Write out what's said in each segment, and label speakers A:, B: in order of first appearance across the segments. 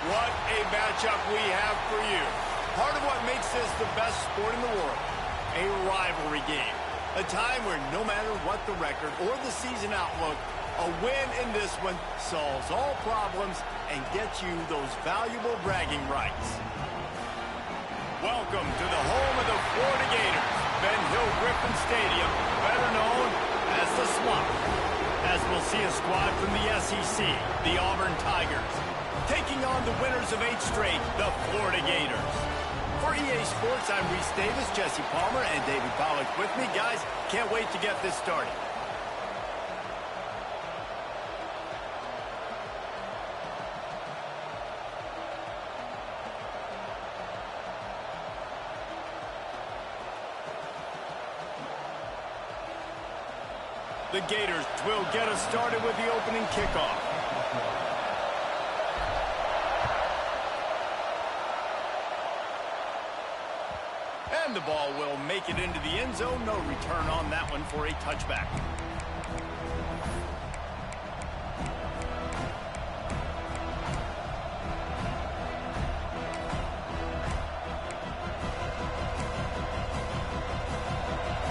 A: What a matchup we have for you. Part of what makes this the best sport in the world, a rivalry game. A time where no matter what the record or the season outlook, a win in this one solves all problems and gets you those valuable bragging rights. Welcome to the home of the Florida Gators, Ben Hill Griffin Stadium, better known as the Swamp. As we'll see a squad from the SEC, the Auburn Tigers, taking on the winners of 8 straight, the Florida Gators. For EA Sports, I'm Reese Davis, Jesse Palmer, and David Pollack with me. Guys, can't wait to get this started. The Gators will get us started with the opening kickoff. And the ball will make it into the end zone. No return on that one for a touchback.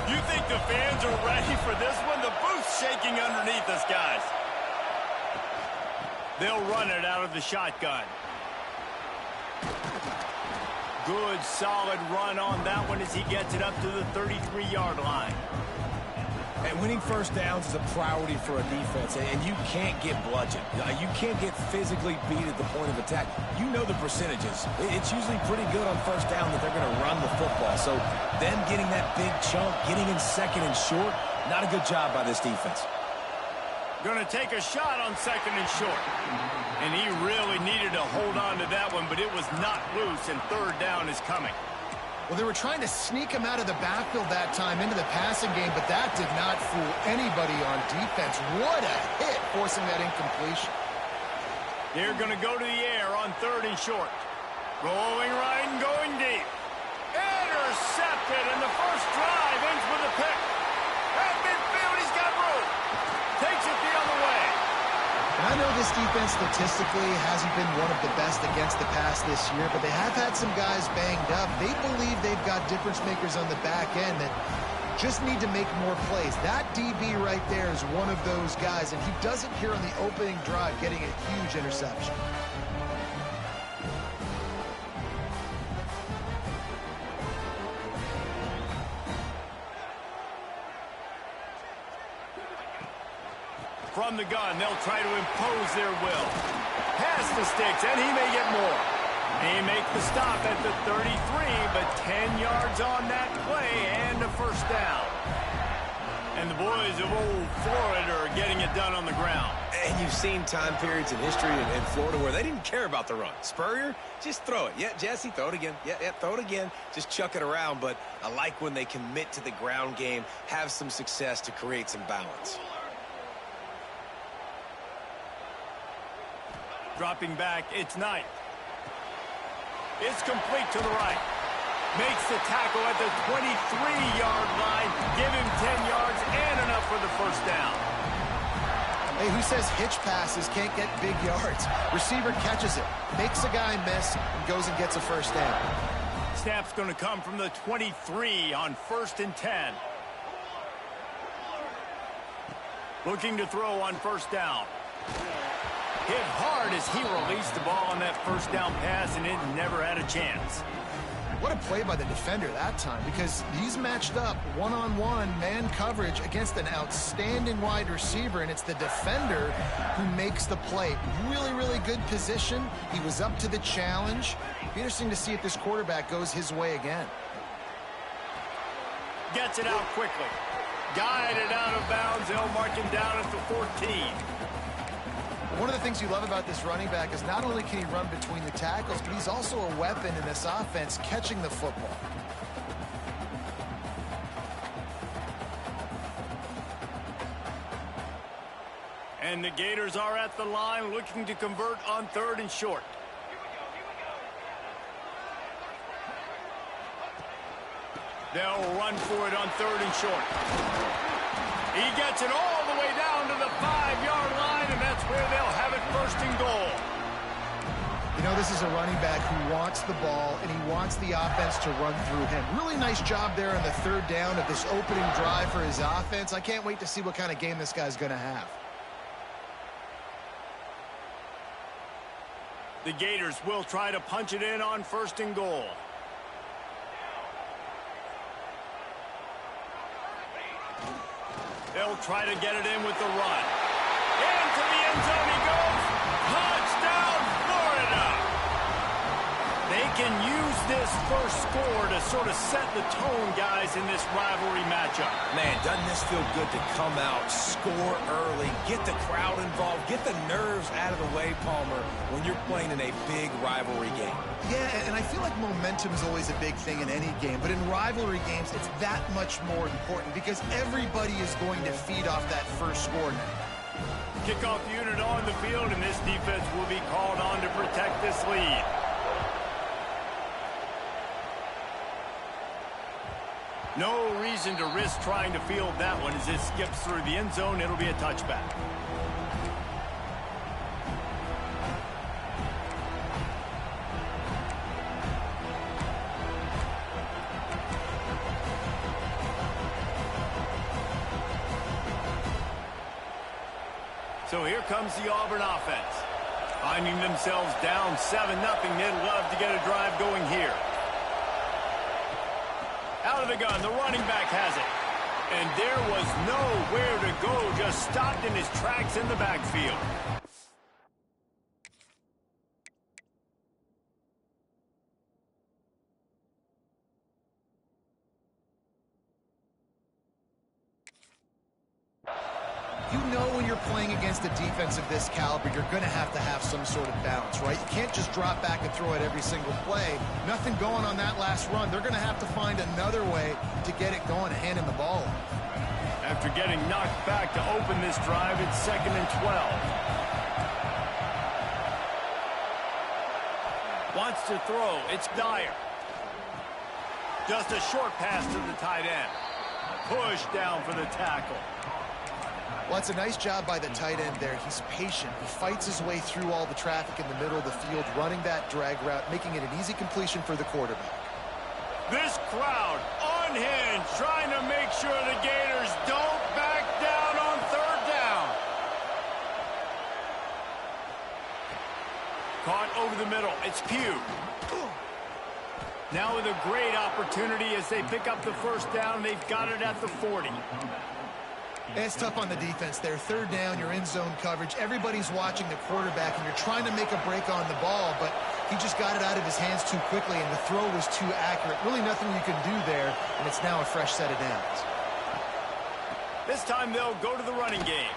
A: You think the fans are ready for this one? The booth's shaking underneath us, guys. They'll run it out of the shotgun. Good, solid run on that one as he gets it up to the 33-yard line.
B: And winning first downs is a priority for a defense, and you can't get bludgeoned. You can't get physically beat at the point of attack. You know the percentages. It's usually pretty good on first down that they're going to run the football. So them getting that big chunk, getting in second and short, not a good job by this defense.
A: Going to take a shot on second and short. And he really needed to hold on to that one, but it was not loose, and third down is coming.
C: Well, they were trying to sneak him out of the backfield that time into the passing game, but that did not fool anybody on defense. What a hit, forcing that incompletion.
A: They're going to go to the air on third and short. Going right and going deep. Intercepted, and the first drive ends with a pick. At midfield, he's got room. Takes it the other way.
C: And I know this defense statistically hasn't been one of the best against the pass this year, but they have had some guys banged up. They believe they've got difference makers on the back end that just need to make more plays. That DB right there is one of those guys, and he does it here on the opening drive, getting a huge interception.
A: From the gun, they'll try to impose their will. Pass the sticks, and he may get more. He makes the stop at the 33, but 10 yards on that play and a first down. And the boys of old Florida are getting it done on the ground.
B: And you've seen time periods in history in Florida where they didn't care about the run. Spurrier, just throw it. Yeah, Jesse, throw it again. Yeah, throw it again. Just chuck it around. But I like when they commit to the ground game, have some success to create some balance.
A: Dropping back, it's Knight. It's complete to the right. Makes the tackle at the 23-yard line. Give him 10 yards and enough for the first down.
C: Hey, who says hitch passes can't get big yards? Receiver catches it, makes a guy miss, and goes and gets a first down.
A: Snap's going to come from the 23 on 1st and 10. Looking to throw on first down. Hit hard as he released the ball on that first down pass, and it never had a chance.
C: What a play by the defender that time, because he's matched up one-on-one man coverage against an outstanding wide receiver, and it's the defender who makes the play. Really, really good position. He was up to the challenge. Be interesting to see if this quarterback goes his way again.
A: Gets it out quickly. Guided out of bounds. They'll mark him down at the 14.
C: One of the things you love about this running back is not only can he run between the tackles, but he's also a weapon in this offense, catching the football.
A: And the Gators are at the line looking to convert on third and short. They'll run for it on third and short. He gets it all the way down to the 5-yard line, and that's where they'll have it first and goal.
C: You know, this is a running back who wants the ball, and he wants the offense to run through him. Really nice job there on the third down of this opening drive for his offense. I can't wait to see what kind of game this guy's going to have.
A: The Gators will try to punch it in on 1st and goal. They'll try to get it in with the run. Into the end zone he goes. Touchdown, Florida! They can use this first score to sort of set the tone, guys, in this rivalry matchup.
B: Man, doesn't this feel good to come out, score early, get the crowd involved, get the nerves out of the way, Palmer, when you're playing in a big rivalry game.
C: Yeah, and I feel like momentum is always a big thing in any game, but in rivalry games, it's that much more important because everybody is going to feed off that first score now.
A: Kickoff unit on the field, and this defense will be called on to protect this lead. No reason to risk trying to field that one as it skips through the end zone. It'll be a touchback. So here comes the Auburn offense. Finding themselves down 7-0, they'd love to get a drive going here. Out of the gun, the running back has it. And there was nowhere to go, just stopped in his tracks in the backfield.
C: You know when you're playing against a defense of this caliber, you're going to have some sort of balance, right? You can't just drop back and throw it every single play. Nothing going on that last run. They're going to have to find another way to get it going and hand him the ball.
A: After getting knocked back to open this drive, it's 2nd and 12. Wants to throw. It's Dyer. Just a short pass to the tight end. Push down for the tackle.
C: Well, it's a nice job by the tight end there. He's patient. He fights his way through all the traffic in the middle of the field, running that drag route, making it an easy completion for the quarterback.
A: This crowd unhinged, trying to make sure the Gators don't back down on 3rd down. Caught over the middle. It's Pugh. Now with a great opportunity as they pick up the 1st down. They've got it at the 40.
C: It's tough on the defense there. 3rd down, you're in zone coverage. Everybody's watching the quarterback, and you're trying to make a break on the ball, but he just got it out of his hands too quickly, and the throw was too accurate. Really nothing you can do there, and it's now a fresh set of downs.
A: This time they'll go to the running game.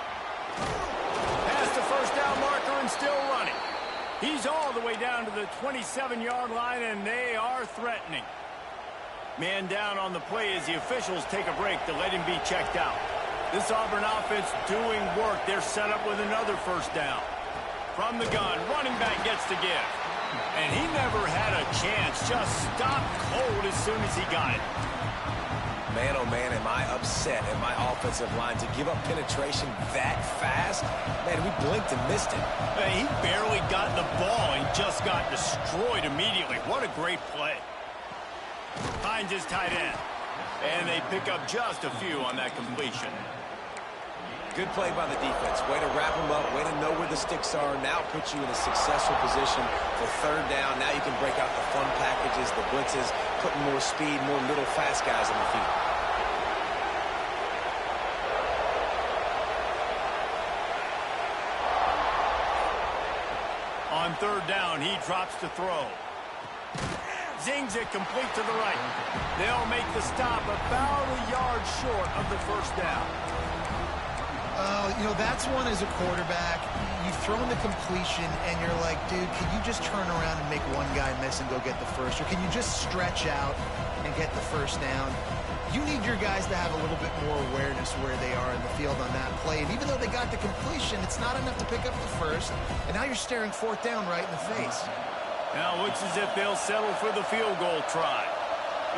A: Past the 1st down marker and still running. He's all the way down to the 27-yard line, and they are threatening. Man down on the play as the officials take a break to let him be checked out. This Auburn offense doing work. They're set up with another 1st down. From the gun, running back gets the give. And he never had a chance. Just stopped cold as soon as he got it.
B: Man, oh man, am I upset at my offensive line to give up penetration that fast? Man, we blinked and missed it.
A: He barely got the ball and just got destroyed immediately. What a great play. Finds his tight end. And they pick up just a few on that completion.
B: Good play by the defense. Way to wrap them up. Way to know where the sticks are. Now put you in a successful position for 3rd down. Now you can break out the fun packages, the blitzes, putting more speed, more little fast guys on the field.
A: On 3rd down, he drops to throw. Zings it complete to the right. They'll make the stop about a yard short of the 1st down.
C: You know, that's one as a quarterback. You've thrown the completion, and you're like, dude, can you just turn around and make one guy miss and go get the first? Or can you just stretch out and get the 1st down? You need your guys to have a little bit more awareness where they are in the field on that play. And even though they got the completion, it's not enough to pick up the 1st. And now you're staring 4th down right in the face.
A: Now looks as if they'll settle for the field goal try.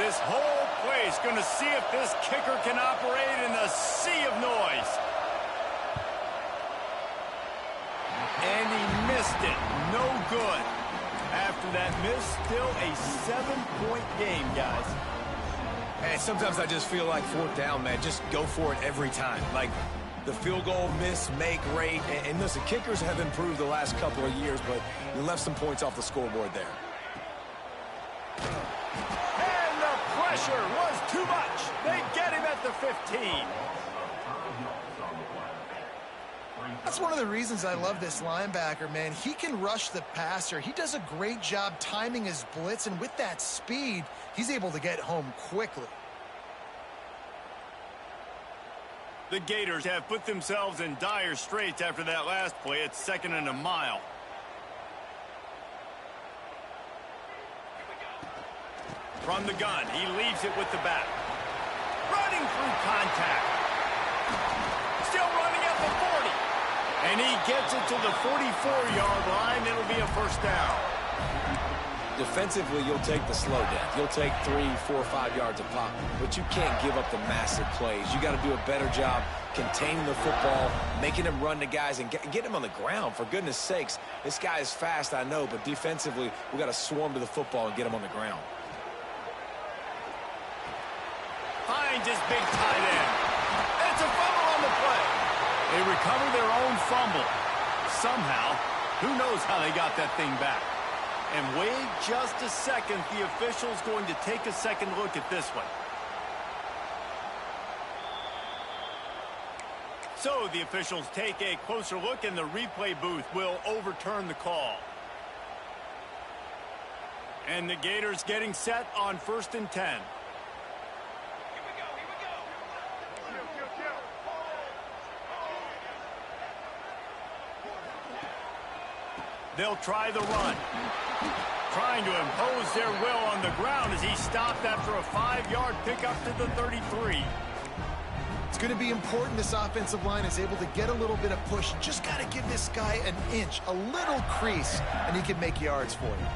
A: This whole place going to see if this kicker can operate in the sea of noise. And he missed it. No good. still a 7-point game, guys.
B: And sometimes I just feel like fourth down, man, just go for it every time. Like the field goal miss-make rate. And listen, kickers have improved the last couple of years, but you left some points off the scoreboard there.
A: And the pressure was too much. They get him at the 15.
C: That's one of the reasons I love this linebacker, man. He can rush the passer. He does a great job timing his blitz, and with that speed, he's able to get home quickly.
A: The Gators have put themselves in dire straits after that last play. It's 2nd and a mile. From the gun, he leaves it with the back. Running through contact. Still running at the 40. And he gets it to the 44-yard line. It'll be a first down.
B: Defensively, you'll take the slow death. You'll take 3, 4, 5 yards a pop, but you can't give up the massive plays. You got to do a better job containing the football, making him run to guys, and get him on the ground. For goodness sakes, this guy is fast, I know, but defensively, we got to swarm to the football and get him on the ground.
A: Finds his big tight end. It's a fumble on the play. They recover their own fumble. Somehow, who knows how they got that thing back. And wait just a second, the official's going to take a second look at this one. So the officials take a closer look, and the replay booth will overturn the call. And the Gators getting set on 1st and 10. They'll try the run. Trying to impose their will on the ground as he stopped after a 5-yard pickup to the 33.
C: It's going to be important this offensive line is able to get a little bit of push. Just got to give this guy an inch, a little crease, and he can make yards for you.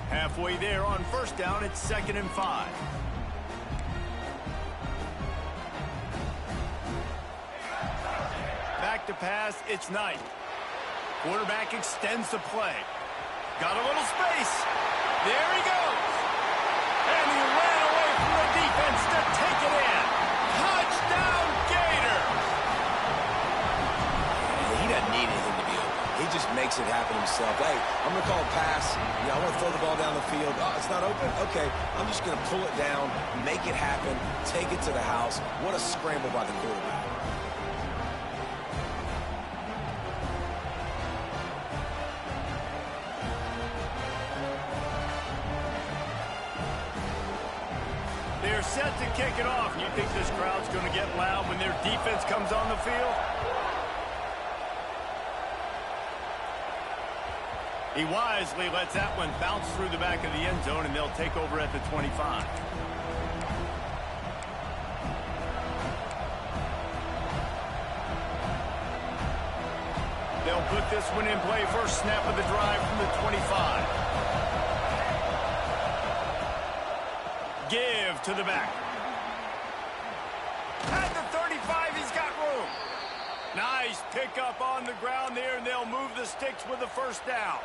A: Halfway there on 1st down, it's 2nd and 5. Back to pass, it's Knight. Quarterback extends the play. Got a little space. There he goes. And he ran away from the defense to take it in. Touchdown, Gators.
B: He doesn't need anything to be open. He just makes it happen himself. Hey, I'm going to call a pass. I want to throw the ball down the field. Oh, it's not open? Okay, I'm just going to pull it down, make it happen, take it to the house. What a scramble by the quarterback.
A: They're set to kick it off. You think this crowd's going to get loud when their defense comes on the field? He wisely lets that one bounce through the back of the end zone, and they'll take over at the 25. They'll put this one in play. First snap of the drive from the 25. Give to the back. At the 35, he's got room. Nice pickup on the ground there, and they'll move the sticks with the first down.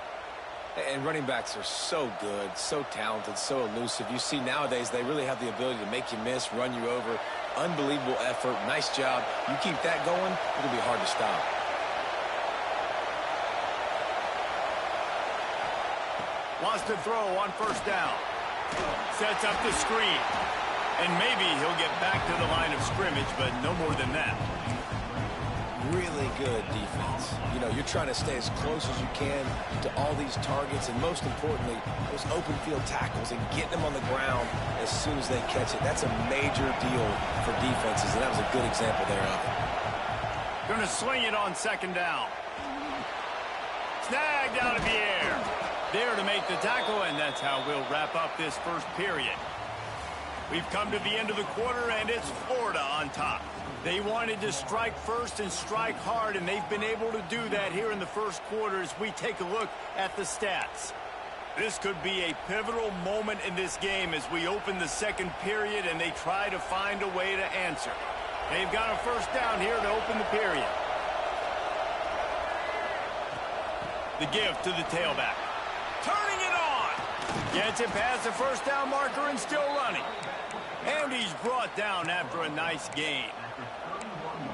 B: And running backs are so good, so talented, so elusive. You see nowadays they really have the ability to make you miss, run you over. Unbelievable effort. Nice job. You keep that going, it'll be hard to stop.
A: Wants to throw on 1st down. Sets up the screen. And maybe he'll get back to the line of scrimmage, but no more than that.
B: Really good defense. You know, you're trying to stay as close as you can to all these targets, and most importantly, those open field tackles and getting them on the ground as soon as they catch it. That's a major deal for defenses, and that was a good example there of it.
A: Going to sling it on 2nd down. Snagged out of the air. There to make the tackle, and that's how we'll wrap up this first period. We've come to the end of the quarter, and it's Florida on top. They wanted to strike first and strike hard, and they've been able to do that here in the first quarter as we take a look at the stats. This could be a pivotal moment in this game as we open the second period and they try to find a way to answer. They've got a first down here to open the period. The give to the tailback. turning it on. Gets it past the first down marker and still running. And he's brought down after a nice gain.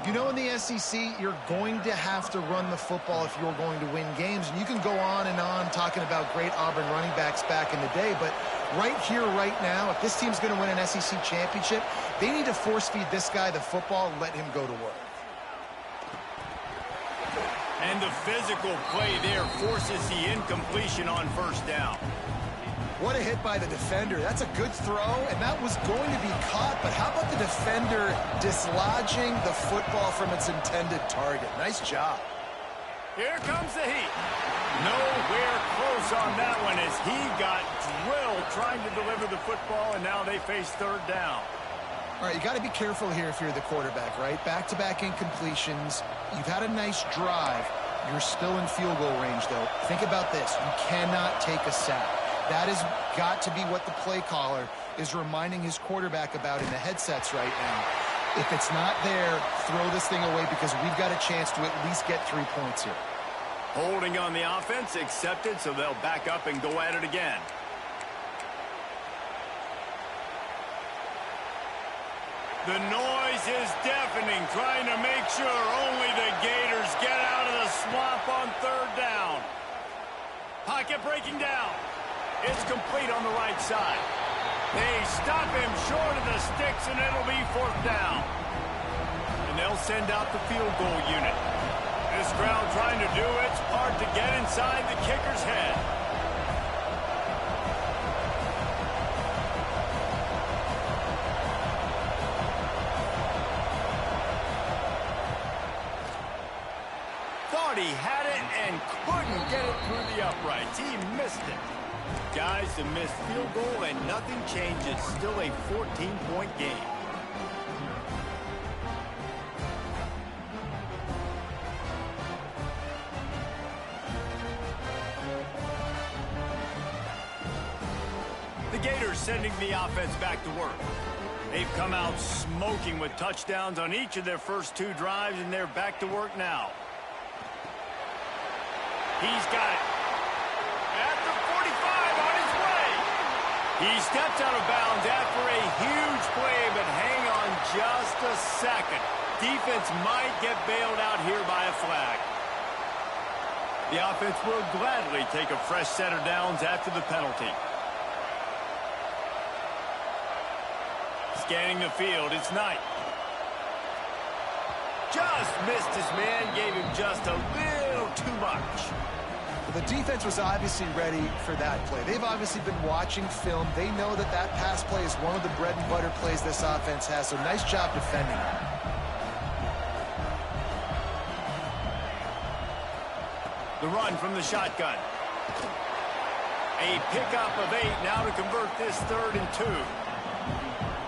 C: You know, in the SEC, you're going to have to run the football if you're going to win games. And you can go on and on talking about great Auburn running backs back in the day, but right here, right now, if this team's going to win an SEC championship, they need to force-feed this guy the football and let him go to work.
A: And the physical play there forces the incompletion on first down.
C: What a hit by the defender. That's a good throw, and that was going to be caught, but how about the defender dislodging the football from its intended target? Nice job.
A: Here comes the heat. Nowhere close on that one as he got drilled trying to deliver the football, and now they face third down.
C: All right, you got to be careful here if you're the quarterback, right? Back-to-back incompletions. You've had a nice drive. You're still in field goal range, though. Think about this. You cannot take a sack. That has got to be what the play caller is reminding his quarterback about in the headsets right now. If it's not there, throw this thing away because we've got a chance to at least get 3 points here.
A: Holding on the offense, accepted, so they'll back up and go at it again. The noise is deafening, trying to make sure only the Gators get out of the swamp on third down. Pocket breaking down. It's complete on the right side. They stop him short of the sticks, and it'll be fourth down. And they'll send out the field goal unit. This crowd trying to do its part to get inside the kicker's head. Thought he had it and couldn't get it through the uprights. He missed it. Guys, a missed field goal and nothing changes. Still a 14-point game. The Gators sending the offense back to work. They've come out smoking with touchdowns on each of their first 2 drives, and they're back to work now. He's got it. At the 45 on his way. He steps out of bounds after a huge play, but hang on just a second. Defense might get bailed out here by a flag. The offense will gladly take a fresh set of downs after the penalty. Scanning the field, it's Knight. Just missed his man, gave him just a little too much.
C: The defense was obviously ready for that play. They've obviously been watching film. They know that that pass play is one of the bread and butter plays this offense has, so nice job defending it.
A: The run from the shotgun. A pickup of 8 now to convert this 3rd and 2.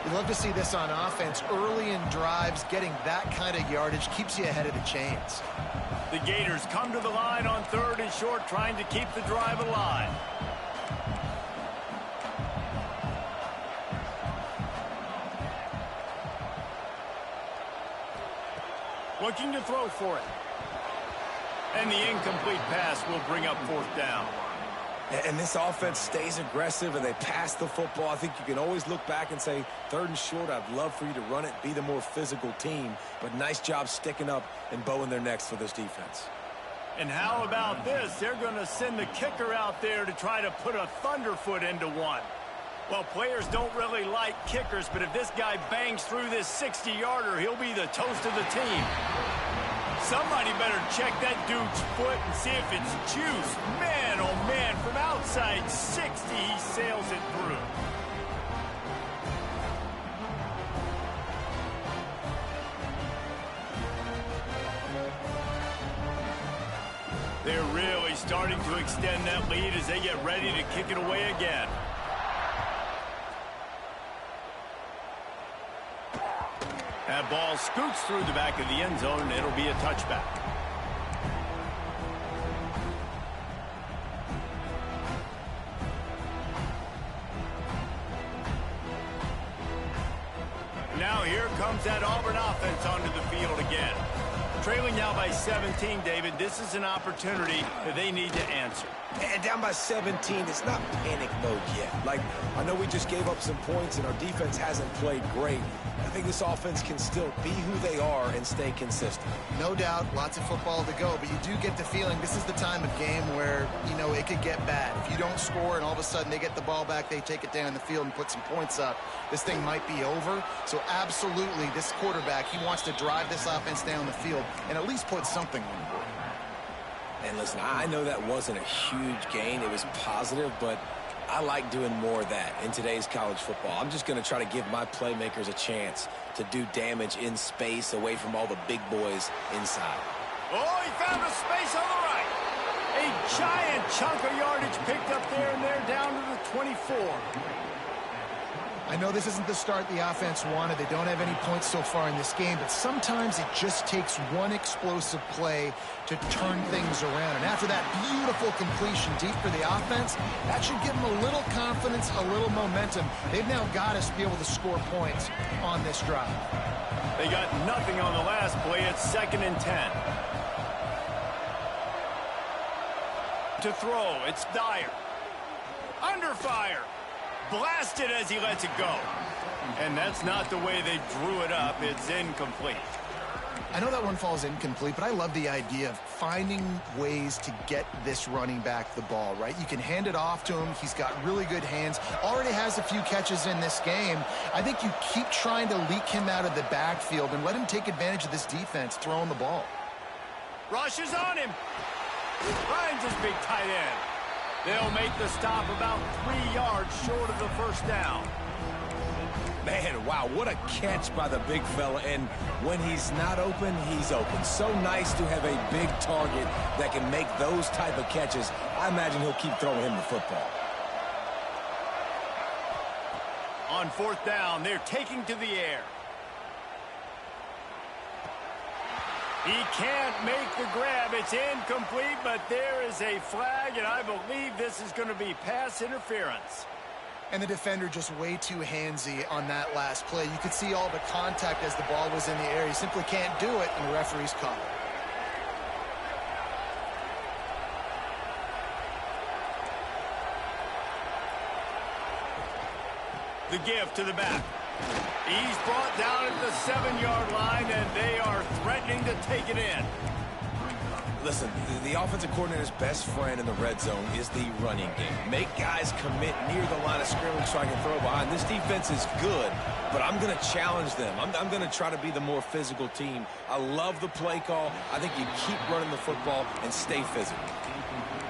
C: You love to see this on offense. Early in drives, getting that kind of yardage keeps you ahead of the chains.
A: The Gators come to the line on 3rd and short, trying to keep the drive alive. Looking to throw for it. And the incomplete pass will bring up 4th down.
B: And this offense stays aggressive, and they pass the football. I think you can always look back and say, 3rd and short, I'd love for you to run it, be the more physical team. But nice job sticking up and bowing their necks for this defense.
A: And how about this? They're going to send the kicker out there to try to put a thunderfoot into one. Well, players don't really like kickers, but if this guy bangs through this 60-yarder, he'll be the toast of the team. Somebody better check that dude's foot and see if it's juice. Man, oh man, from outside 60, he sails it through. They're really starting to extend that lead as they get ready to kick it away again. That ball scoots through the back of the end zone, and it'll be a touchback. Now here comes that Auburn offense onto the field again. Trailing now by 17, David. This is an opportunity that they need to answer.
B: And down by 17, it's not panic mode yet. Like, I know we just gave up some points and our defense hasn't played great. I think this offense can still be who they are and stay consistent.
C: No doubt, lots of football to go, but you do get the feeling this is the time of game where, you know, it could get bad. If you don't score and all of a sudden they get the ball back, they take it down the field and put some points up, this thing might be over. So absolutely, this quarterback, he wants to drive this offense down the field and at least put something on the board.
B: And listen, I know that wasn't a huge gain. It was positive, but I like doing more of that in today's college football. I'm just going to try to give my playmakers a chance to do damage in space away from all the big boys inside.
A: Oh, he found a space on the right. A giant chunk of yardage picked up there, and they're down to the 24.
C: I know this isn't the start the offense wanted. They don't have any points so far in this game, but sometimes it just takes one explosive play to turn things around. And after that beautiful completion deep for the offense, that should give them a little confidence, a little momentum. They've now got us to be able to score points on this drive.
A: They got nothing on the last play. It's 2nd and 10. To throw, it's Dyer. Under fire. Blasted as he lets it go. And that's not the way they drew it up. It's incomplete.
C: I know that one falls incomplete, but I love the idea of finding ways to get this running back the ball, right? You can hand it off to him. He's got really good hands. Already has a few catches in this game. I think you keep trying to leak him out of the backfield and let him take advantage of this defense throwing the ball.
A: Rush is on him. Finds his big tight end. They'll make the stop about 3 yards short of the first down.
B: Man, wow, what a catch by the big fella. And when he's not open, he's open. So nice to have a big target that can make those type of catches. I imagine he'll keep throwing him the football.
A: On 4th down, they're taking to the air. He can't make the grab. It's incomplete, but there is a flag, and I believe this is going to be pass interference.
C: And the defender just way too handsy on that last play. You could see all the contact as the ball was in the air. He simply can't do it, and the referee's called it.
A: The give to the back. He's brought down at the 7-yard line, and they are threatening to take it in.
B: Listen, the offensive coordinator's best friend in the red zone is the running game. Make guys commit near the line of scrimmage so I can throw behind. This defense is good, but I'm going to challenge them. I'm going to try to be the more physical team. I love the play call. I think you keep running the football and stay physical.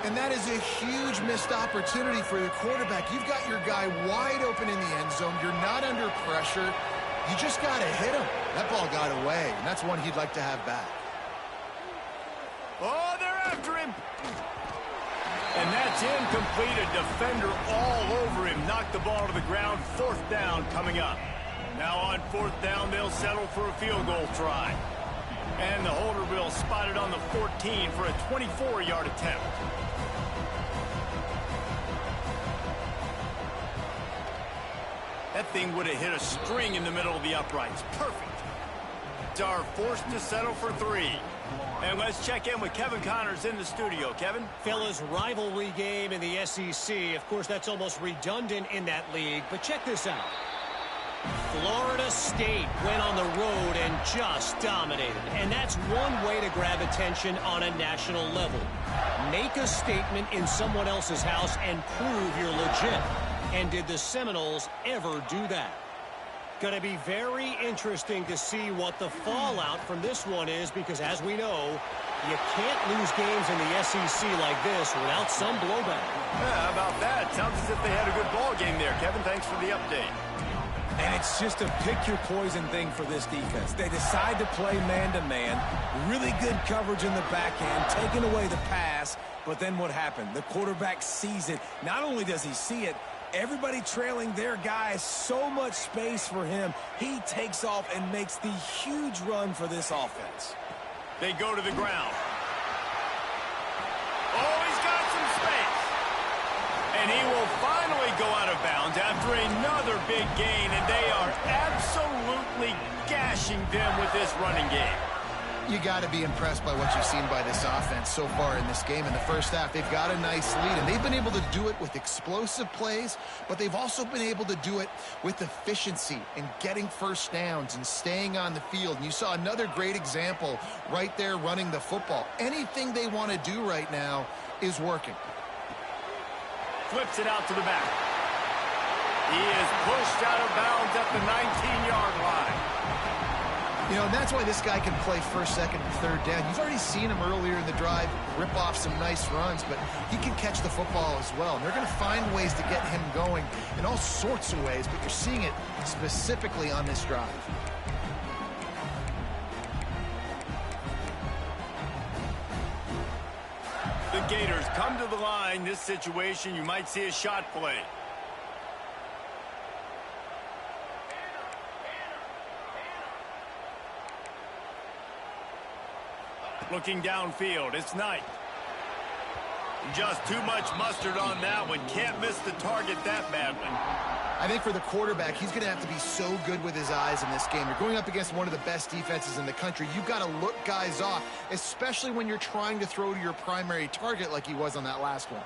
C: And that is a huge missed opportunity for the quarterback. You've got your guy wide open in the end zone. You're not under pressure. You just got to hit him. That ball got away, and that's one he'd like to have back.
A: Oh, they're after him. And that's incomplete. A defender all over him. Knocked the ball to the ground. 4th down coming up. Now on 4th down, they'll settle for a field goal try. And the holder will spot it on the 14 for a 24-yard attempt. That thing would have hit a string in the middle of the uprights. Perfect. Are forced to settle for 3. And let's check in with Kevin Connors in the studio. Kevin?
D: Fellas, rivalry game in the SEC. Of course, that's almost redundant in that league. But check this out. Florida State went on the road and just dominated. And that's one way to grab attention on a national level. Make a statement in someone else's house and prove you're legit. And did the Seminoles ever do that? Going to be very interesting to see what the fallout from this one is, because as we know, you can't lose games in the SEC like this without some blowback.
A: Yeah, how about that? Sounds as if they had a good ball game there. Kevin, thanks for the update.
B: And it's just a pick-your-poison thing for this defense. They decide to play man-to-man, really good coverage in the back end, taking away the pass, but then what happened? The quarterback sees it. Not only does he see it, everybody trailing their guy, so much space for him. He takes off and makes the huge run for this offense.
A: They go to the ground. Oh, he's got some space. And he will finally go out of bounds after another big gain, and they are absolutely gashing them with this running game.
C: You got to be impressed by what you've seen by this offense so far in this game. In the first half, they've got a nice lead, and they've been able to do it with explosive plays, but they've also been able to do it with efficiency and getting first downs and staying on the field. And you saw another great example right there running the football. Anything they want to do right now is working.
A: Flips it out to the back. He is pushed out of bounds at the 19-yard line.
C: You know, and that's why this guy can play first, second, and third down. You've already seen him earlier in the drive rip off some nice runs, but he can catch the football as well. And they're going to find ways to get him going in all sorts of ways, but you're seeing it specifically on this drive.
A: The Gators come to the line. This situation, you might see a shot play. Looking downfield, it's Knight. Just too much mustard on that one. Can't miss the target that badly.
C: I think for the quarterback, he's going to have to be so good with his eyes in this game. You're going up against one of the best defenses in the country. You've got to look guys off, especially when you're trying to throw to your primary target like he was on that last one.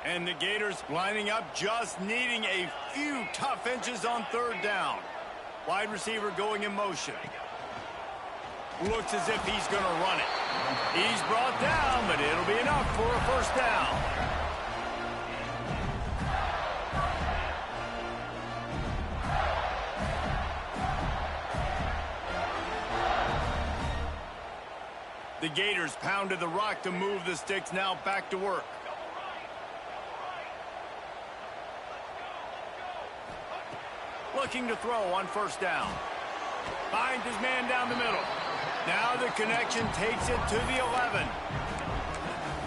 A: And the Gators lining up, just needing a few tough inches on third down. Wide receiver going in motion. Looks as if he's going to run it. He's brought down, but it'll be enough for a first down. The Gators pounded the rock to move the sticks, now back to work. Looking to throw on first down. Finds his man down the middle. Now the connection takes it to the 11.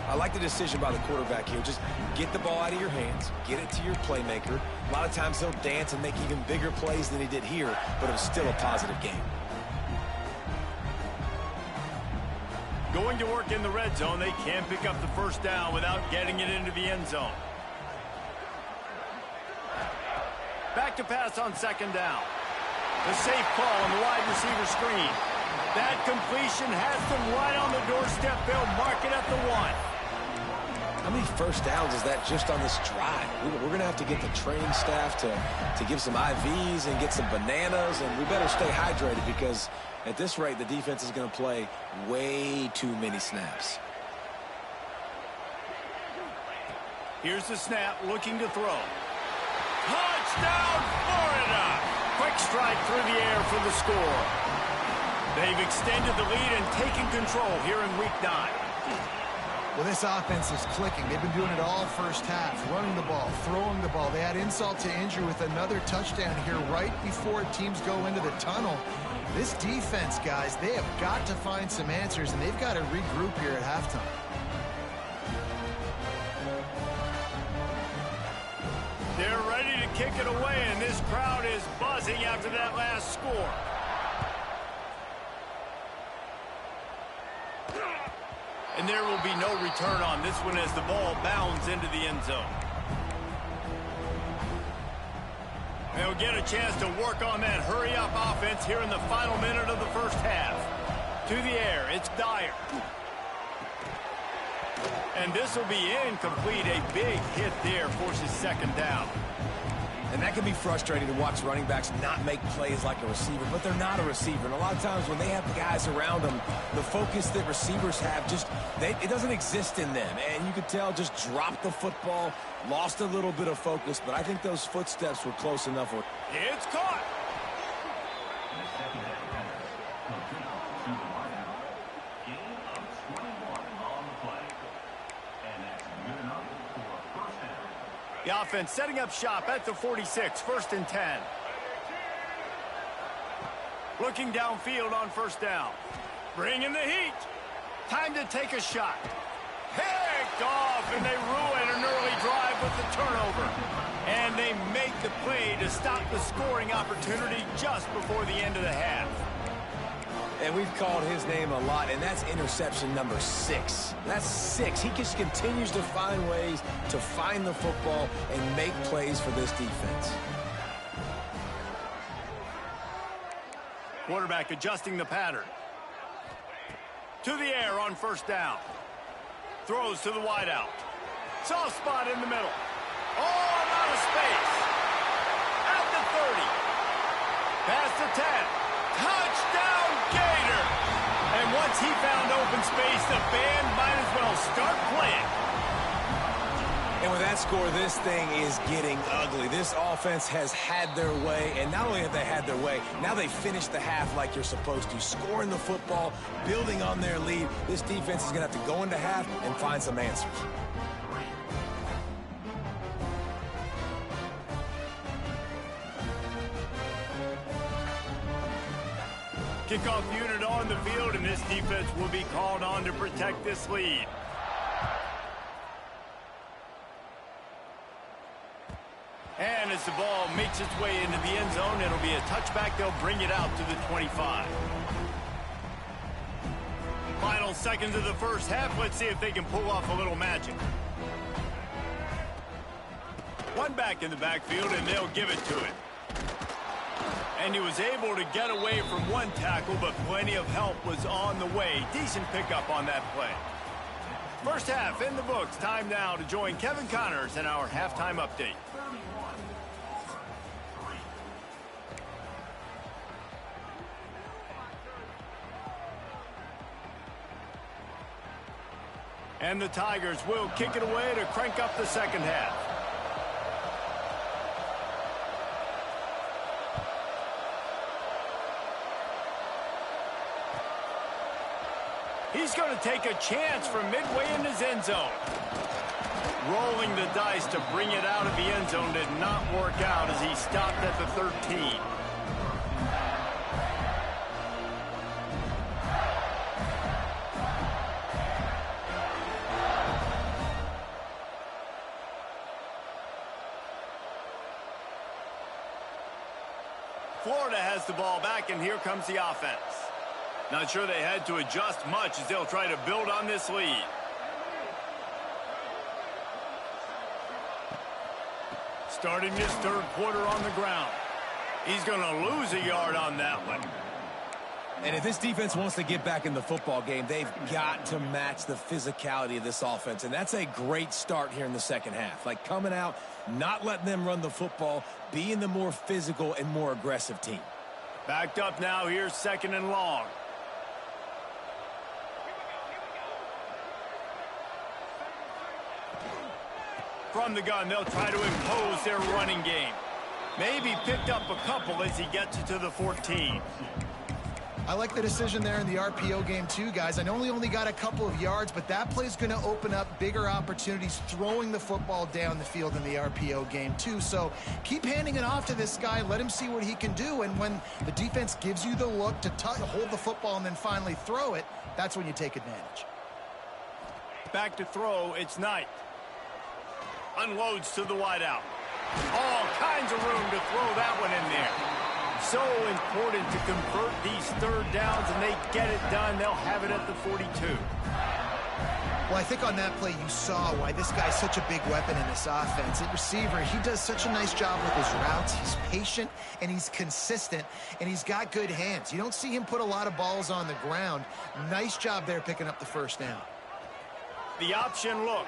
B: I like the decision by the quarterback here. Just get the ball out of your hands, get it to your playmaker. A lot of times he'll dance and make even bigger plays than he did here, but it was still a positive game.
A: Going to work in the red zone, they can pick up the first down without getting it into the end zone. Back to pass on second down. The safe call on the wide receiver screen. That completion has them right on the doorstep. They'll mark it at the 1.
B: How many first downs is that just on this drive? We're going to have to get the training staff to give some IVs and get some bananas, and we better stay hydrated because at this rate, the defense is going to play way too many snaps.
A: Here's the snap, looking to throw. Touchdown, Florida! Quick strike through the air for the score. They've extended the lead and taken control here in Week 9.
C: Well, this offense is clicking. They've been doing it all first half, running the ball, throwing the ball. They had insult to injury with another touchdown here right before teams go into the tunnel. This defense, guys, they have got to find some answers, and they've got to regroup here at halftime.
A: They're ready to kick it away, and this crowd is buzzing after that last score. And there will be no return on this one as the ball bounds into the end zone. They'll get a chance to work on that hurry-up offense here in the final minute of the first half. To the air, it's Dyer. And this will be incomplete. A big hit there forces second down.
B: And that can be frustrating to watch running backs not make plays like a receiver, but they're not a receiver. And a lot of times when they have guys around them, the focus that receivers have it doesn't exist in them. And you could tell just dropped the football, lost a little bit of focus, but I think those footsteps were close enough.
A: It's caught. The offense setting up shop at the 46, 1st and 10. Looking downfield on first down. Bringing the heat. Time to take a shot. Picked off, and they ruin an early drive with the turnover. And they make the play to stop the scoring opportunity just before the end of the half.
B: And we've called his name a lot, and that's interception number 6. That's 6. He just continues to find ways to find the football and make plays for this defense.
A: Quarterback adjusting the pattern. To the air on first down. Throws to the wideout. Soft spot in the middle. Oh, I'm out of space. At the 30. Past the 10. Touchdown, Gator! And once he found open space, the band might as well start playing.
B: And with that score, this thing is getting ugly. This offense has had their way, and not only have they had their way, now they finish the half like you're supposed to, scoring the football, building on their lead. This defense is going to have to go into half and find some answers.
A: Kickoff unit on the field, and this defense will be called on to protect this lead. And as the ball makes its way into the end zone, it'll be a touchback. They'll bring it out to the 25. Final seconds of the first half. Let's see if they can pull off a little magic. One back in the backfield, and they'll give it to him. And he was able to get away from one tackle, but plenty of help was on the way. Decent pickup on that play. First half in the books. Time now to join Kevin Connors in our halftime update. And the Tigers will kick it away to crank up the second half. He's going to take a chance from midway in his end zone. Rolling the dice to bring it out of the end zone did not work out as he stopped at the 13. Florida has the ball back, and here comes the offense. Not sure they had to adjust much as they'll try to build on this lead. Starting his third quarter on the ground. He's going to lose a yard on that one.
B: And if this defense wants to get back in the football game, they've got to match the physicality of this offense. And that's a great start here in the second half. Like coming out, not letting them run the football, being the more physical and more aggressive team.
A: Backed up now, here's second and long. From the gun, they'll try to impose their running game. Maybe picked up a couple as he gets it to the 14.
C: I like the decision there in the RPO game too, guys. I know he only got a couple of yards, but that play's going to open up bigger opportunities throwing the football down the field in the RPO game too. So keep handing it off to this guy. Let him see what he can do. And when the defense gives you the look to hold the football and then finally throw it, that's when you take advantage.
A: Back to throw, it's Knight. Unloads to the wideout. All kinds of room to throw that one in there. So important to convert these third downs, and they get it done. They'll have it at the 42.
C: Well, I think on that play you saw why this guy's such a big weapon in this offense. At receiver, he does such a nice job with his routes. He's patient, and he's consistent, and he's got good hands. You don't see him put a lot of balls on the ground. Nice job there picking up the first down.
A: The option look.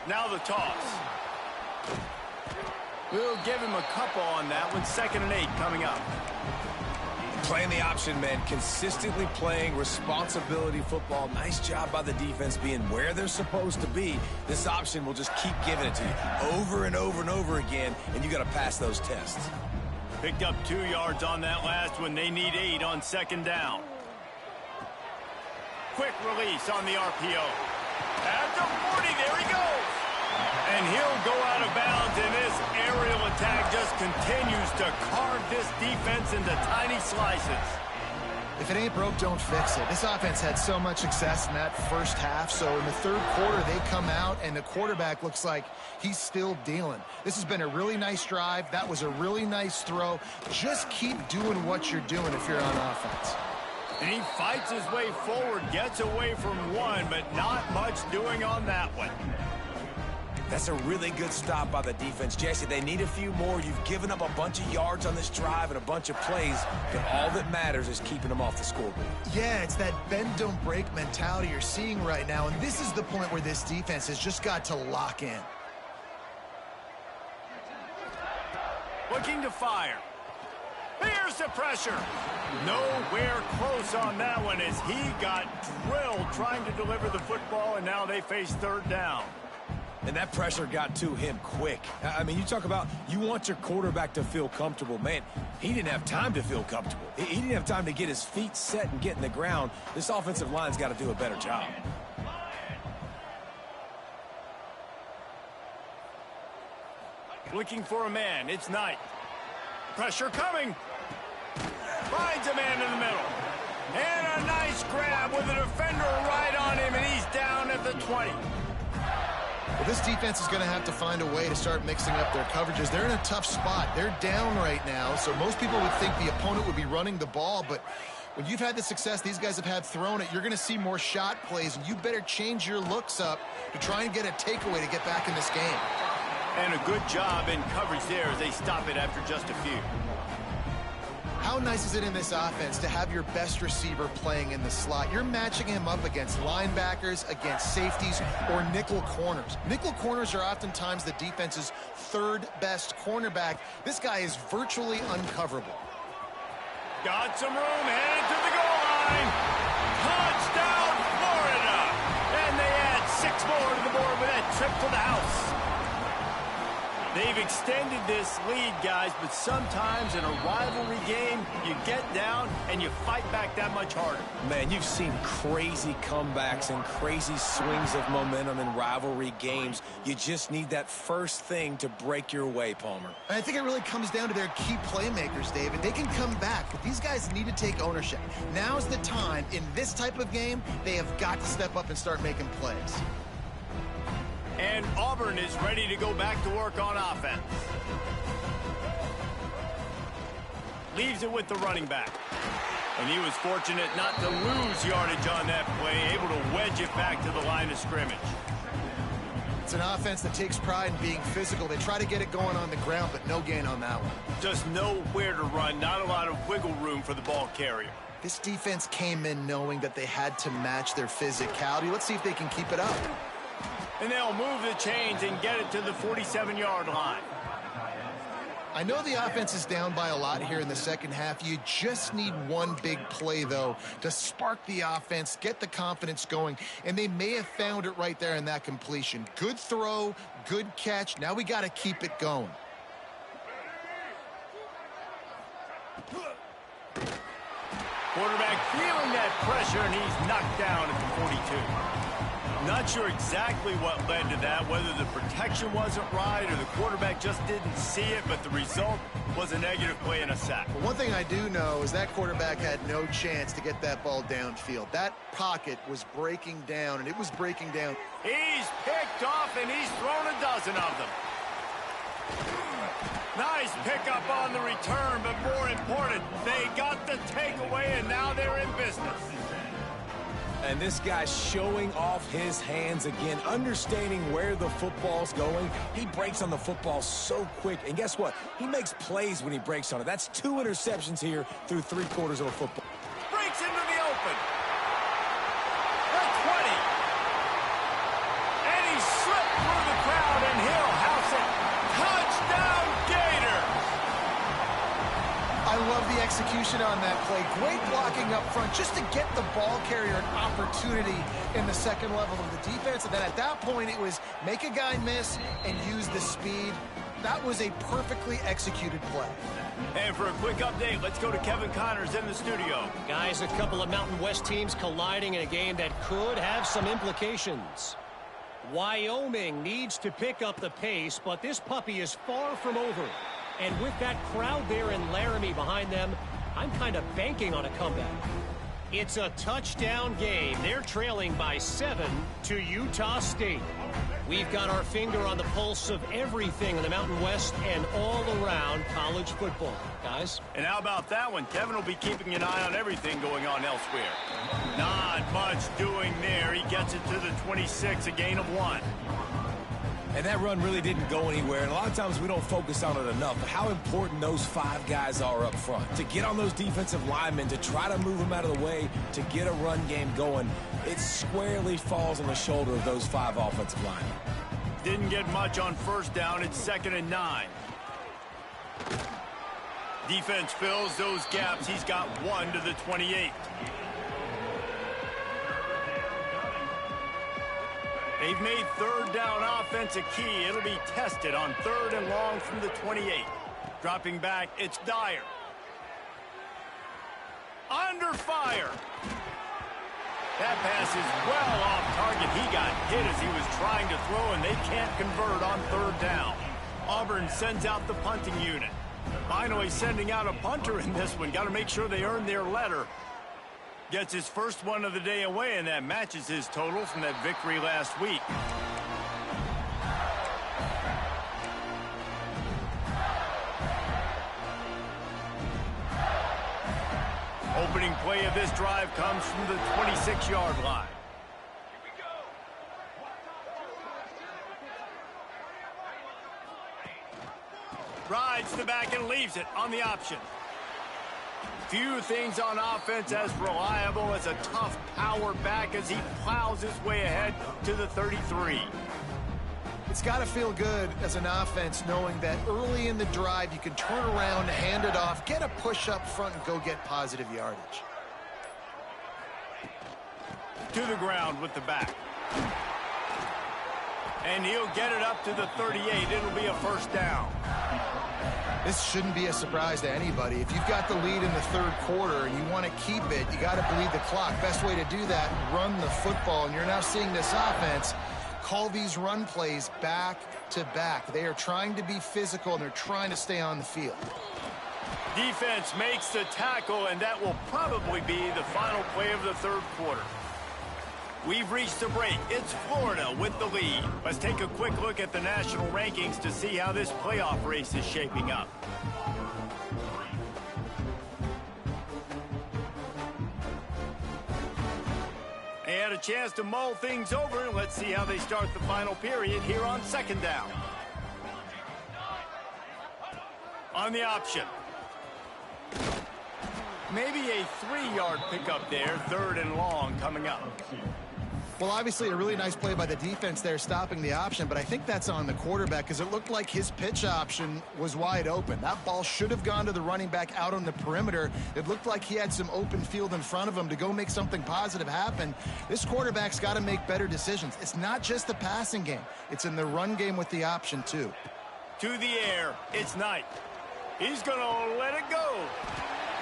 A: Now the toss. We'll give him a couple on that one. 2nd and 8 coming up.
B: Playing the option, man. Consistently playing responsibility football. Nice job by the defense being where they're supposed to be. This option will just keep giving it to you over and over and over again, and you got to pass those tests.
A: Picked up 2 yards on that last one. They need 8 on 2nd down. Quick release on the RPO. At the 40, there he goes. And he'll go out of bounds, and this aerial attack just continues to carve this defense into tiny slices.
C: If it ain't broke, don't fix it. This offense had so much success in that first half, so in the third quarter they come out, and the quarterback looks like he's still dealing. This has been a really nice drive. That was a really nice throw. Just keep doing what you're doing if you're on offense.
A: And he fights his way forward, gets away from one, but not much doing on that one.
B: That's a really good stop by the defense. Jesse, they need a few more. You've given up a bunch of yards on this drive and a bunch of plays, but all that matters is keeping them off the scoreboard.
C: Yeah, it's that bend, don't break mentality you're seeing right now, and this is the point where this defense has just got to lock in.
A: Looking to fire. Here's the pressure. Nowhere close on that one as he got drilled trying to deliver the football, and now they face third down.
B: And that pressure got to him quick. I mean, you talk about you want your quarterback to feel comfortable. Man, he didn't have time to feel comfortable. He didn't have time to get his feet set and get in the ground. This offensive line's got to do a better job.
A: Looking for a man. It's Knight. Pressure coming. Finds a man in the middle. And a nice grab with a defender right on him, and he's down at the 20.
C: Well, this defense is going to have to find a way to start mixing up their coverages. They're in a tough spot. They're down right now, so most people would think the opponent would be running the ball, but when you've had the success these guys have had throwing it, you're going to see more shot plays, and you better change your looks up to try and get a takeaway to get back in this game.
A: And a good job in coverage there as they stop it after just a few.
C: How nice is it in this offense to have your best receiver playing in the slot? You're matching him up against linebackers, against safeties, or nickel corners. Nickel corners are oftentimes the defense's third best cornerback. This guy is virtually uncoverable.
A: Got some room, headed to the goal line. Touchdown, Florida! And they add 6 more to the board with that trip to the house. They've extended this lead, guys, but sometimes in a rivalry game, you get down and you fight back that much harder.
B: Man, you've seen crazy comebacks and crazy swings of momentum in rivalry games. You just need that first thing to break your way, Palmer.
C: And I think it really comes down to their key playmakers, David. They can come back, but these guys need to take ownership. Now's the time. In this type of game, they have got to step up and start making plays.
A: And Auburn is ready to go back to work on offense. Leaves it with the running back. And he was fortunate not to lose yardage on that play, able to wedge it back to the line of scrimmage.
C: It's an offense that takes pride in being physical. They try to get it going on the ground, but no gain on that one.
A: Just nowhere to run, not a lot of wiggle room for the ball carrier.
C: This defense came in knowing that they had to match their physicality. Let's see if they can keep it up.
A: And they'll move the chains and get it to the 47-yard line.
C: I know the offense is down by a lot here in the second half. You just need one big play, though, to spark the offense, get the confidence going, and they may have found it right there in that completion. Good throw, good catch. Now we got to keep it going.
A: Quarterback feeling that pressure, and he's knocked down at the 42. Not sure exactly what led to that, whether the protection wasn't right or the quarterback just didn't see it, but the result was a negative play and a sack.
C: Well, one thing I do know is that quarterback had no chance to get that ball downfield. That pocket was breaking down, and it was breaking down.
A: He's picked off, and he's thrown a dozen of them. Nice pickup on the return, but more important, they got the takeaway, and now they're in business.
B: And this guy's showing off his hands again, understanding where the football's going. He breaks on the football so quick. And guess what? He makes plays when he breaks on it. That's 2 interceptions here through 3 quarters of a football.
A: Breaks into the open. The 20. And he slipped through the crowd, and he'll house it. Touchdown, Gators!
C: I love the execution on that play. Great blocking up front just to get the ball carrier an opportunity in the second level of the defense. And then at that point, it was make a guy miss and use the speed. That was a perfectly executed play.
A: And for a quick update, let's go to Kevin Connors in the studio.
D: Guys, a couple of Mountain West teams colliding in a game that could have some implications. Wyoming needs to pick up the pace, but this puppy is far from over. And with that crowd there in Laramie behind them, I'm kind of banking on a comeback. It's a touchdown game. They're trailing by 7 to Utah State. We've got our finger on the pulse of everything in the Mountain West and all around college football. Guys?
A: And how about that one? Kevin will be keeping an eye on everything going on elsewhere. Not much doing there. He gets it to the 26, a gain of 1.
B: And that run really didn't go anywhere, and a lot of times we don't focus on it enough, but how important those 5 guys are up front. To get on those defensive linemen, to try to move them out of the way, to get a run game going, it squarely falls on the shoulder of those 5 offensive linemen.
A: Didn't get much on first down. It's 2nd and 9. Defense fills those gaps. He's got 1 to the 28. They've made 3rd down offense a key. It'll be tested on 3rd and long from the 28. Dropping back, it's Dyer. Under fire. That pass is well off target. He got hit as he was trying to throw, and they can't convert on 3rd down. Auburn sends out the punting unit. Finally sending out a punter in this one. Got to make sure they earn their letter. Gets his first one of the day away, and that matches his total from that victory last week. Opening play of this drive comes from the 26-yard line. Rides the back and leaves it on the option. Few things on offense as reliable as a tough power back as he plows his way ahead to the 33.
C: It's got to feel good as an offense knowing that early in the drive you can turn around, hand it off, get a push up front, and go get positive yardage.
A: To the ground with the back. And he'll get it up to the 38. It'll be a 1st down.
C: This shouldn't be a surprise to anybody. If you've got the lead in the 3rd quarter and you want to keep it, you got to bleed the clock. Best way to do that, run the football. And you're now seeing this offense call these run plays back to back. They are trying to be physical, and they're trying to stay on the field.
A: Defense makes the tackle, and that will probably be the final play of the 3rd quarter. We've reached the break. It's Florida with the lead. Let's take a quick look at the national rankings to see how this playoff race is shaping up. They had a chance to mull things over. Let's see how they start the final period here on 2nd down. On the option. Maybe a 3-yard pickup there. 3rd and long coming up.
C: Well, obviously a really nice play by the defense there stopping the option, but I think that's on the quarterback because it looked like his pitch option was wide open. That ball should have gone to the running back out on the perimeter. It looked like he had some open field in front of him to go make something positive happen. This quarterback's got to make better decisions. It's not just the passing game. It's in the run game with the option, too.
A: To the air, it's Knight. He's going to let it go.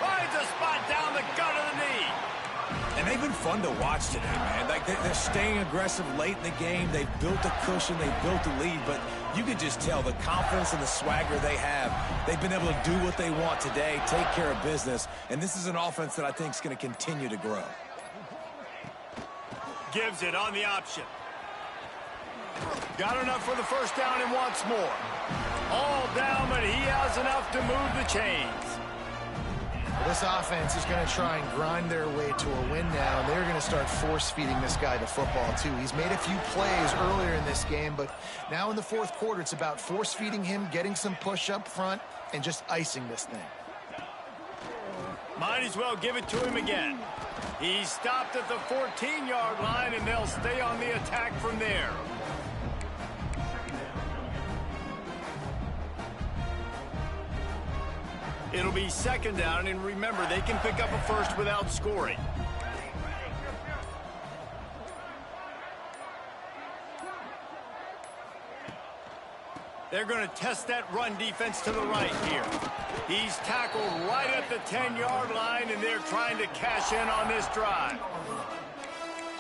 A: Finds a spot down the gut of the knee.
B: And they've been fun to watch today, man. Like they're staying aggressive late in the game. They've built a cushion. They've built a lead. But you could just tell the confidence and the swagger they have. They've been able to do what they want today, take care of business. And this is an offense that I think is going to continue to grow.
A: Gives it on the option. Got enough for the 1st down and wants more. All down, but he has enough to move the chains.
C: This offense is going to try and grind their way to a win now. They're going to start force-feeding this guy the football, too. He's made a few plays earlier in this game, but now in the 4th quarter, it's about force-feeding him, getting some push up front, and just icing this thing.
A: Might as well give it to him again. He's stopped at the 14-yard line, and they'll stay on the attack from there. It'll be 2nd down, and remember, they can pick up a 1st without scoring. They're going to test that run defense to the right here. He's tackled right at the 10-yard line, and they're trying to cash in on this drive.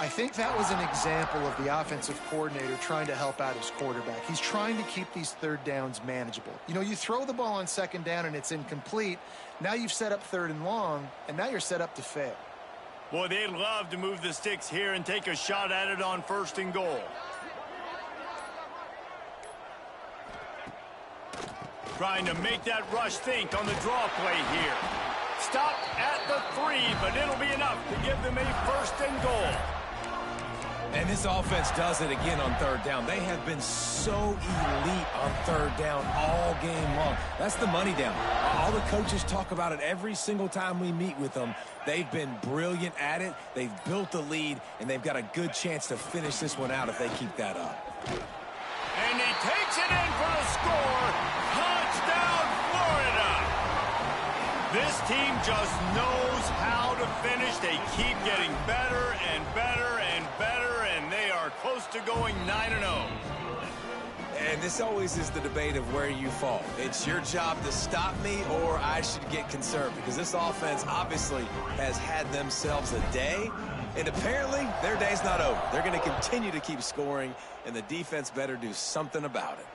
C: I think that was an example of the offensive coordinator trying to help out his quarterback. He's trying to keep these 3rd downs manageable. You know, you throw the ball on 2nd down and it's incomplete. Now you've set up 3rd and long, and now you're set up to fail.
A: Boy, they'd love to move the sticks here and take a shot at it on 1st and goal. Trying to make that rush think on the draw play here. Stopped at the 3, but it'll be enough to give them a 1st and goal.
B: And this offense does it again on third down. They have been so elite on third down all game long. That's the money down. All the coaches talk about it every single time we meet with them. They've been brilliant at it. They've built the lead, and they've got a good chance to finish this one out if they keep that up.
A: And he takes it in for the score. Touchdown, Florida! This team just knows how to finish. They keep getting better and better and better, and they are close to going 9-0.
B: And this always is the debate of where you fall. It's your job to stop me, or I should get conserved, because this offense obviously has had themselves a day, and apparently their day's not over. They're going to continue to keep scoring, and the defense better do something about it.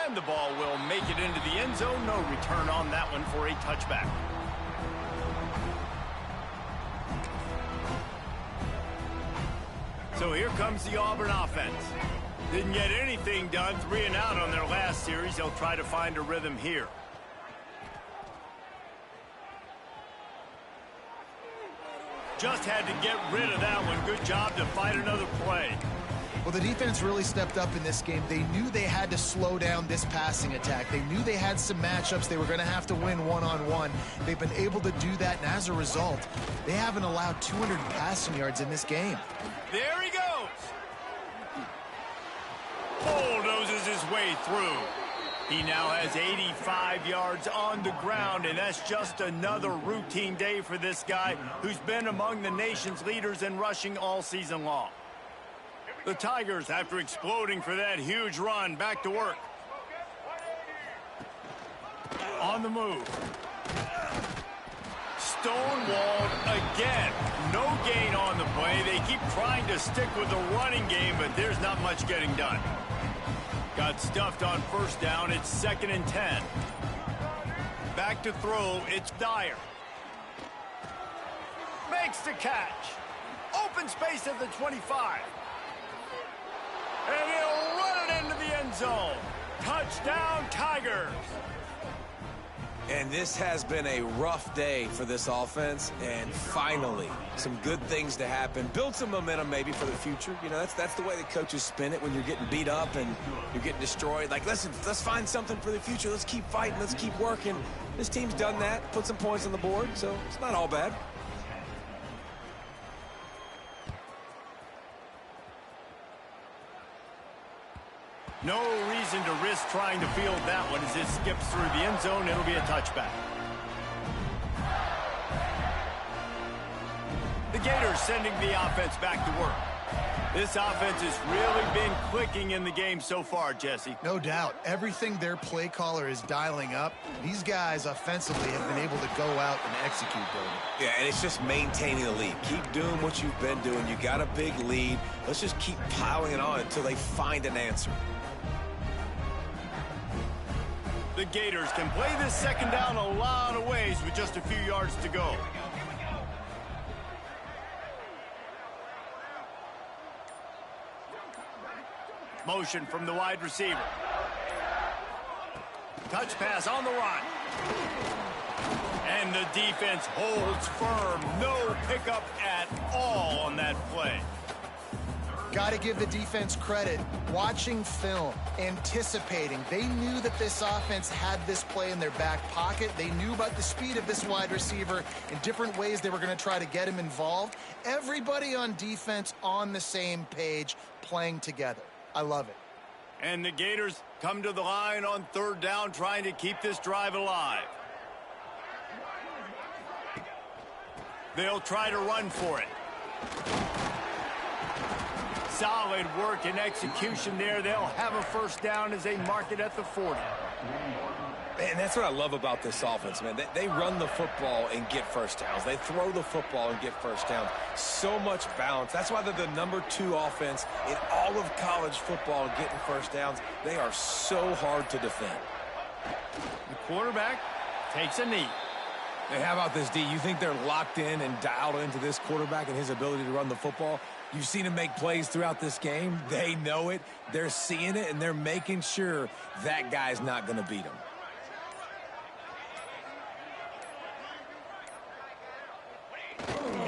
A: And the ball will make it into the end zone. No return on that one for a touchback. So here comes the Auburn offense. Didn't get anything done, 3 and out on their last series. They'll try to find a rhythm here. Just had to get rid of that one. Good job to fight another play.
C: Well, the defense really stepped up in this game. They knew they had to slow down this passing attack. They knew they had some matchups they were going to have to win one-on-one. They've been able to do that, and as a result, they haven't allowed 200 passing yards in this game.
A: There he goes. Bulldozes his way through. He now has 85 yards on the ground, and that's just another routine day for this guy who's been among the nation's leaders in rushing all season long. The Tigers, after exploding for that huge run, back to work. On the move. Stonewalled again. No gain on the play. They keep trying to stick with the running game, but there's not much getting done. Got stuffed on first down. It's 2nd and 10. Back to throw. It's Dyer. Makes the catch. Open space at the 25. And he'll run it into the end zone. Touchdown, Tigers.
B: And this has been a rough day for this offense, and finally, some good things to happen. Build some momentum maybe for the future. You know, that's the way the coaches spin it when you're getting beat up and you're getting destroyed. Like, listen, let's find something for the future. Let's keep fighting. Let's keep working. This team's done that, put some points on the board, so it's not all bad.
A: No reason to risk trying to field that one as it skips through the end zone. It'll be a touchback. The Gators sending the offense back to work. This offense has really been clicking in the game so far, Jesse.
C: No doubt. Everything their play caller is dialing up, these guys offensively have been able to go out and execute, Brody.
B: Yeah, and it's just maintaining the lead. Keep doing what you've been doing. You got a big lead. Let's just keep piling it on until they find an answer.
A: The Gators can play this second down a lot of ways with just a few yards to go. Motion from the wide receiver. Touch pass on the run. And the defense holds firm. No pickup at all on that play.
C: Got to give the defense credit. Watching film, anticipating. They knew that this offense had this play in their back pocket. They knew about the speed of this wide receiver and different ways they were going to try to get him involved. Everybody on defense on the same page, playing together. I love it.
A: And the Gators come to the line on third down, trying to keep this drive alive. They'll try to run for it. Solid work and execution there. They'll have a first down as they mark it at the 40.
B: Man, that's what I love about this offense, man. They run the football and get first downs. They throw the football and get first downs. So much balance. That's why they're the #2 offense in all of college football and getting first downs. They are so hard to defend.
A: The quarterback takes a knee.
B: Hey, how about this, D? You think they're locked in and dialed into this quarterback and his ability to run the football? You've seen him make plays throughout this game. They know it. They're seeing it, and they're making sure that guy's not going to beat him.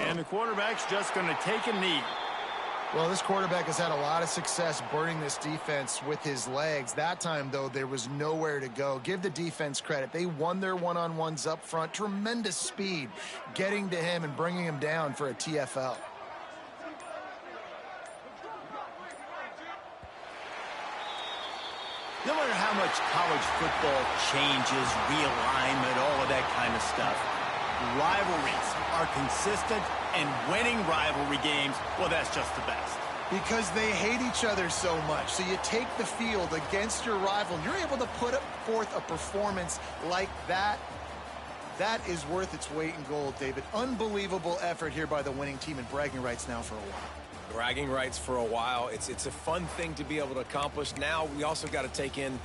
A: And the quarterback's just going to take a knee.
C: Well, this quarterback has had a lot of success burning this defense with his legs. That time, though, there was nowhere to go. Give the defense credit. They won their one-on-ones up front. Tremendous speed getting to him and bringing him down for a TFL.
A: No matter how much college football changes, realignment, all of that kind of stuff, rivalries are consistent, and winning rivalry games, well, that's just the best.
C: Because they hate each other so much. So you take the field against your rival, and you're able to put forth a performance like that. That is worth its weight in gold, David. Unbelievable effort here by the winning team, and bragging rights now for a while.
B: Bragging rights for a while. It's a fun thing to be able to accomplish. Now we also got to take in